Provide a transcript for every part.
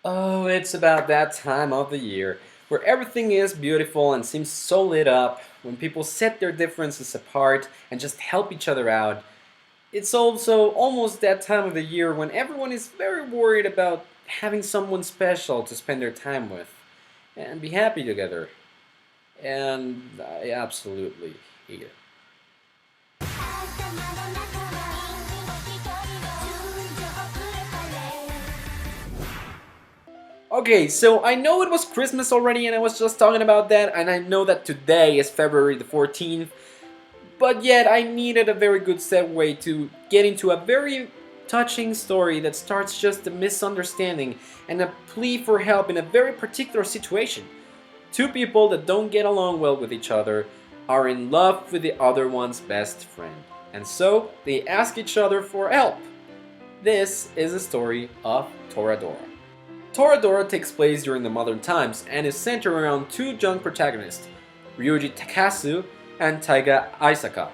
Oh, it's about that time of the year where everything is beautiful and seems so lit up, when people set their differences apart and just help each other out. It's also almost that time of the year when everyone is very worried about having someone special to spend their time with and be happy together. And I absolutely hate it. Okay, so I know it was Christmas already and I was just talking about that, and I know that today is February the 14th, but yet I needed a very good segue to get into a very touching story that starts just a misunderstanding and a plea for help in a very particular situation. Two people that don't get along well with each other are in love with the other one's best friend, and so they ask each other for help. This is the story of Toradora. Toradora takes place during the modern times and is centered around two young protagonists, Ryuji Takasu and Taiga Aisaka,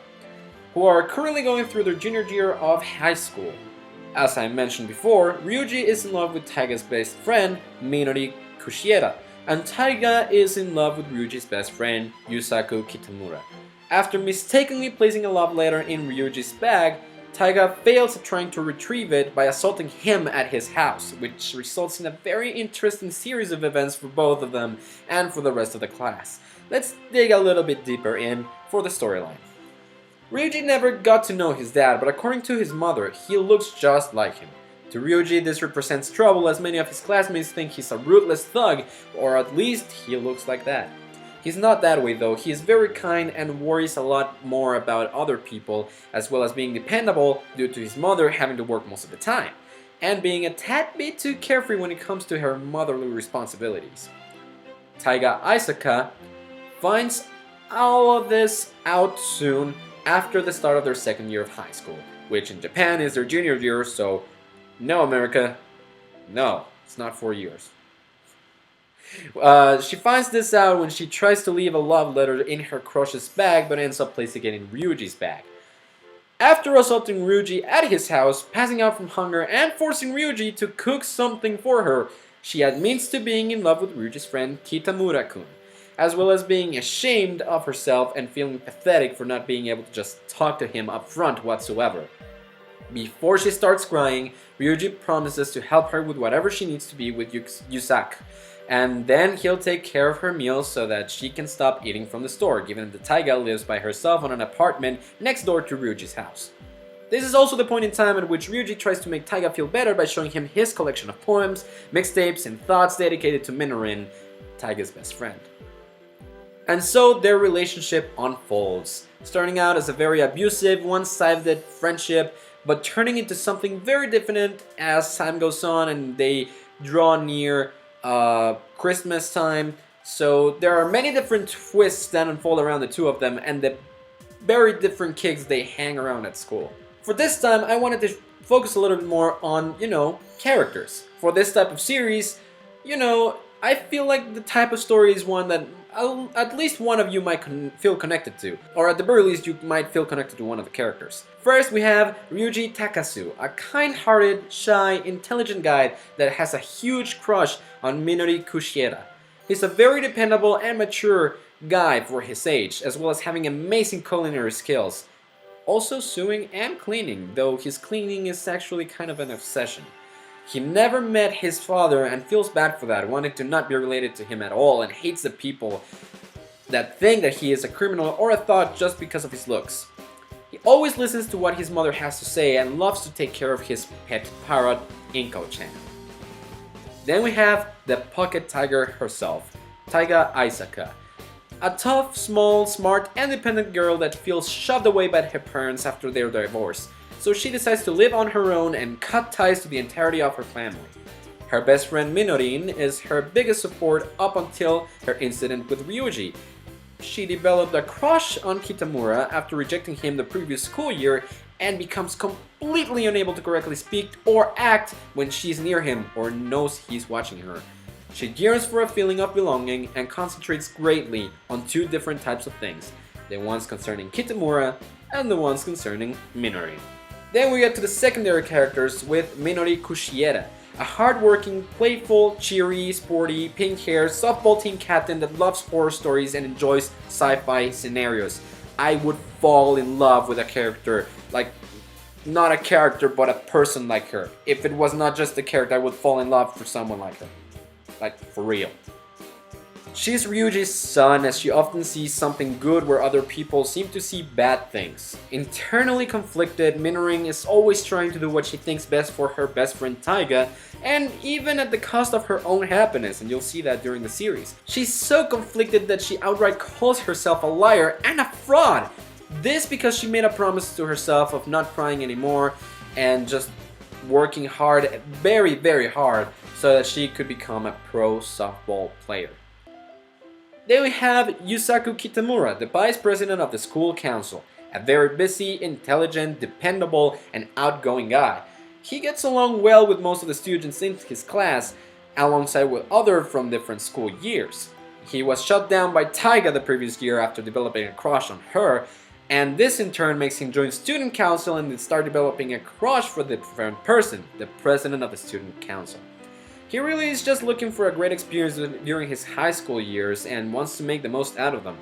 who are currently going through their junior year of high school. As I mentioned before, Ryuji is in love with Taiga's best friend, Minori Kushiera, and Taiga is in love with Ryuji's best friend, Yusaku Kitamura. After mistakenly placing a love letter in Ryuji's bag, Taiga fails at trying to retrieve it by assaulting him at his house, which results in a very interesting series of events for both of them and for the rest of the class. Let's dig a little bit deeper in for the storyline. Ryuji never got to know his dad, but according to his mother, he looks just like him. To Ryuji, this represents trouble, as many of his classmates think he's a ruthless thug, or at least he looks like that. He's not that way though. He is very kind and worries a lot more about other people, as well as being dependable due to his mother having to work most of the time, and being a tad bit too carefree when it comes to her motherly responsibilities. Taiga Aisaka finds all of this out soon after the start of their second year of high school, which in Japan is their junior year, so no, America, no, it's not 4 years. She finds this out when she tries to leave a love letter in her crush's bag, but ends up placing it in Ryuji's bag. After assaulting Ryuji at his house, passing out from hunger, and forcing Ryuji to cook something for her, she admits to being in love with Ryuji's friend Kitamura-kun, as well as being ashamed of herself and feeling pathetic for not being able to just talk to him up front whatsoever. Before she starts crying, Ryuji promises to help her with whatever she needs to be with Yusaku, and then he'll take care of her meals so that she can stop eating from the store, given that Taiga lives by herself on an apartment next door to Ryuji's house. This is also the point in time at which Ryuji tries to make Taiga feel better by showing him his collection of poems, mixtapes, and thoughts dedicated to Minorin, Taiga's best friend. And so their relationship unfolds, starting out as a very abusive, one-sided friendship, but turning into something very different as time goes on and they draw near Christmas time. So there are many different twists that unfold around the two of them and the very different kicks they hang around at school. For this time, I wanted to focus a little bit more on, characters. For this type of series, I feel like the type of story is one that at least one of you might feel connected to, or at the very least you might feel connected to one of the characters. First we have Ryuji Takasu, a kind-hearted, shy, intelligent guy that has a huge crush on Minori Kushiera. He's a very dependable and mature guy for his age, as well as having amazing culinary skills. Also sewing and cleaning, though his cleaning is actually kind of an obsession. He never met his father and feels bad for that, wanting to not be related to him at all, and hates the people that think that he is a criminal or a thug just because of his looks. He always listens to what his mother has to say and loves to take care of his pet parrot, Inko-chan. Then we have the pocket tiger herself, Taiga Aisaka. A tough, small, smart, and independent girl that feels shoved away by her parents after their divorce, so she decides to live on her own and cut ties to the entirety of her family. Her best friend Minorin is her biggest support up until her incident with Ryuji. She developed a crush on Kitamura after rejecting him the previous school year and becomes completely unable to correctly speak or act when she's near him or knows he's watching her. She yearns for a feeling of belonging and concentrates greatly on two different types of things, the ones concerning Kitamura and the ones concerning Minori. Then we get to the secondary characters with Minori Kushiera, A hardworking, playful, cheery, sporty, pink-haired softball team captain that loves horror stories and enjoys sci-fi scenarios. I would fall in love with a character, like, not a character, but a person like her. If it was not just a character, I would fall in love for someone like her. Like, for real. She's Ryuji's son, as she often sees something good where other people seem to see bad things. Internally conflicted, Minoring is always trying to do what she thinks best for her best friend Taiga, and even at the cost of her own happiness, and you'll see that during the series. She's so conflicted that she outright calls herself a liar and a fraud! This because she made a promise to herself of not crying anymore and just working hard, very, very hard, so that she could become a pro softball player. Then we have Yusaku Kitamura, the vice president of the school council. A very busy, intelligent, dependable, and outgoing guy. He gets along well with most of the students in his class, alongside with others from different school years. He was shut down by Taiga the previous year after developing a crush on her, and this in turn makes him join student council and start developing a crush for the different person, the president of the student council. He really is just looking for a great experience during his high school years and wants to make the most out of them.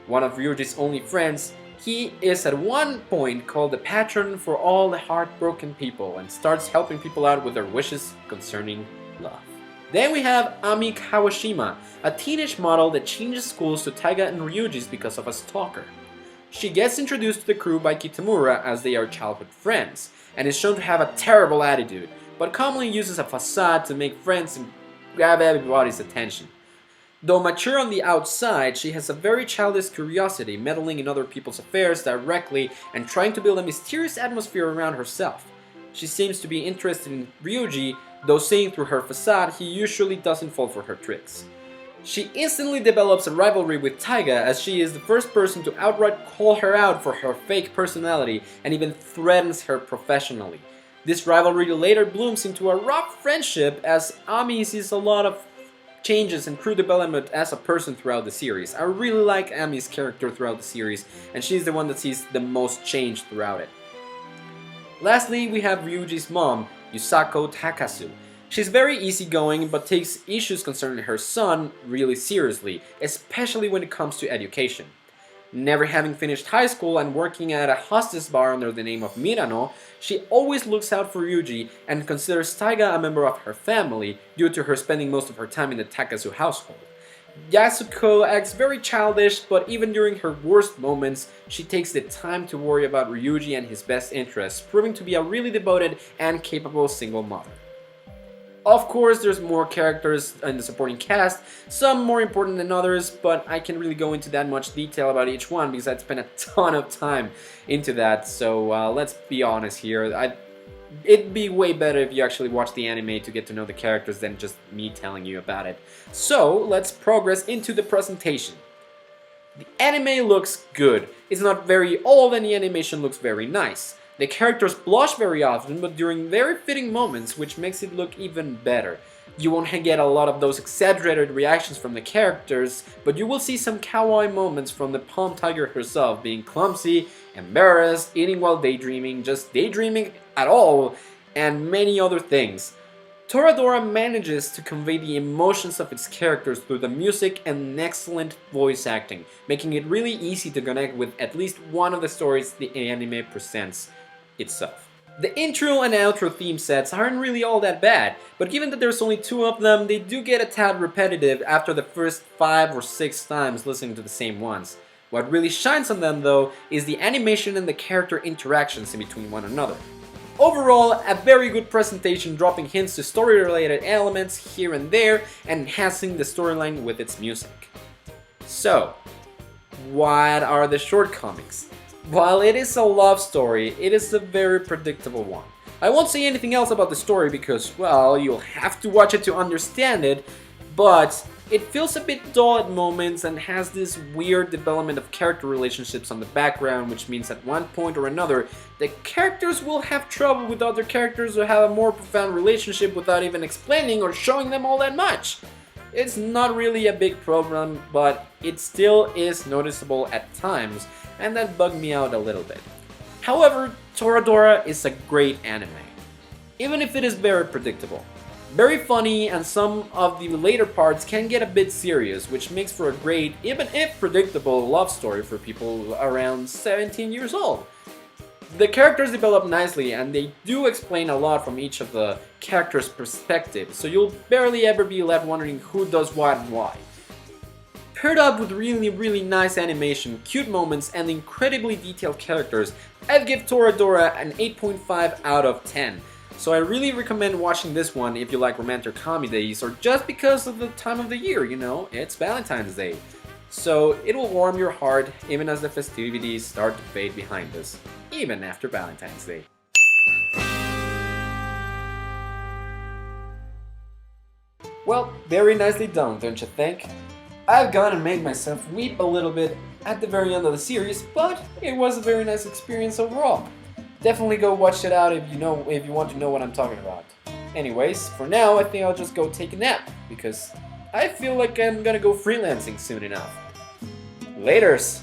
One of Ryuji's only friends, he is at one point called the patron for all the heartbroken people and starts helping people out with their wishes concerning love. Then we have Ami Kawashima, a teenage model that changes schools to Taiga and Ryuji's because of a stalker. She gets introduced to the crew by Kitamura as they are childhood friends, and is shown to have a terrible attitude, but commonly uses a facade to make friends and grab everybody's attention. Though mature on the outside, she has a very childish curiosity, meddling in other people's affairs directly and trying to build a mysterious atmosphere around herself. She seems to be interested in Ryuji, though seeing through her facade, he usually doesn't fall for her tricks. She instantly develops a rivalry with Taiga, as she is the first person to outright call her out for her fake personality and even threatens her professionally. This rivalry later blooms into a rough friendship as Ami sees a lot of changes and crew development as a person throughout the series. I really like Ami's character throughout the series, and she's the one that sees the most change throughout it. Lastly, we have Ryuji's mom, Yusako Takasu. She's very easygoing, but takes issues concerning her son really seriously, especially when it comes to education. Never having finished high school and working at a hostess bar under the name of Mirano, she always looks out for Ryuji and considers Taiga a member of her family due to her spending most of her time in the Takasu household. Yasuko acts very childish, but even during her worst moments, she takes the time to worry about Ryuji and his best interests, proving to be a really devoted and capable single mother. Of course, there's more characters in the supporting cast, some more important than others, but I can't really go into that much detail about each one because I'd spent a ton of time into that, so let's be honest here. It'd be way better if you actually watch the anime to get to know the characters than just me telling you about it. So, let's progress into the presentation. The anime looks good. It's not very old and the animation looks very nice. The characters blush very often, but during very fitting moments, which makes it look even better. You won't get a lot of those exaggerated reactions from the characters, but you will see some kawaii moments from the Palm Tiger herself, being clumsy, embarrassed, eating while daydreaming, just daydreaming at all, and many other things. Toradora manages to convey the emotions of its characters through the music and excellent voice acting, making it really easy to connect with at least one of the stories the anime presents itself. The intro and outro theme sets aren't really all that bad, but given that there's only 2 of them, they do get a tad repetitive after the first 5 or 6 times listening to the same ones. What really shines on them though is the animation and the character interactions in between one another. Overall, a very good presentation, dropping hints to story-related elements here and there and enhancing the storyline with its music. So, what are the shortcomings? While it is a love story, it is a very predictable one. I won't say anything else about the story because, well, you'll have to watch it to understand it, but it feels a bit dull at moments and has this weird development of character relationships on the background, which means at one point or another, the characters will have trouble with other characters who have a more profound relationship without even explaining or showing them all that much. It's not really a big problem, but it still is noticeable at times, and that bugged me out a little bit. However, Toradora is a great anime, even if it is very predictable. Very funny, and some of the later parts can get a bit serious, which makes for a great, even if predictable, love story for people around 17 years old. The characters develop nicely, and they do explain a lot from each of the characters' perspectives, so you'll barely ever be left wondering who does what and why. Paired up with really nice animation, cute moments, and incredibly detailed characters, I'd give Toradora an 8.5 out of 10. So I really recommend watching this one if you like romantic comedies, or just because of the time of the year, you know, it's Valentine's Day. So it will warm your heart even as the festivities start to fade behind us, even after Valentine's Day. Well, very nicely done, don't you think? I've gone and made myself weep a little bit at the very end of the series, but it was a very nice experience overall. Definitely go watch it out if you want to know what I'm talking about. Anyways, for now I think I'll just go take a nap, because I feel like I'm gonna go freelancing soon enough. Laters!